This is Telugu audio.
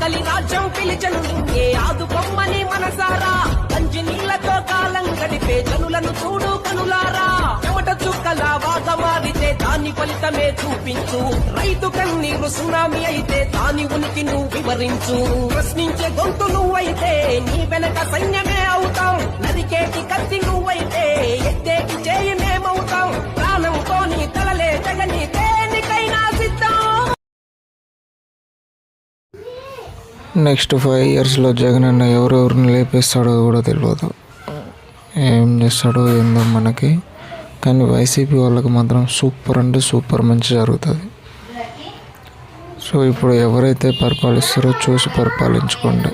ఆకలి రాజ్యం పిలిచను నిన్నే ఆదుకొమ్మని మనసారా కంచి నీళ్లతో కాలం గడిపే జనులను చూడు కనులారా చెమట చుక్కల వాగమారితే దాని ఫలితమే చూపించు రైతు కన్నీరు సునామీ అయితే దాని ఉనికి నువ్వు వివరించు ప్రశ్నించే గొంతు నువ్వైతే నీ వెనక సైన్యమే అవుతాం నరికేటి కత్తి నువ్వైతే ఎత్తేటి చేయి మేమవుతాం ప్రాణంతో నీ తలలే జగని దేనికైనా సిద్ధం. నెక్స్ట్ 5 ఇయర్స్లో జగన్ అన్న ఎవరెవరిని లేపేస్తాడో కూడా తెలియదు, ఏం చేస్తాడో ఏందో మనకి. కానీ వైసీపీ వాళ్ళకి మాత్రం సూపర్ అంటే సూపర్ మంచి జరుగుతుంది. సో ఇప్పుడు ఎవరైతే పరిపాలిస్తారో చూసి పరిపాలించుకోండి.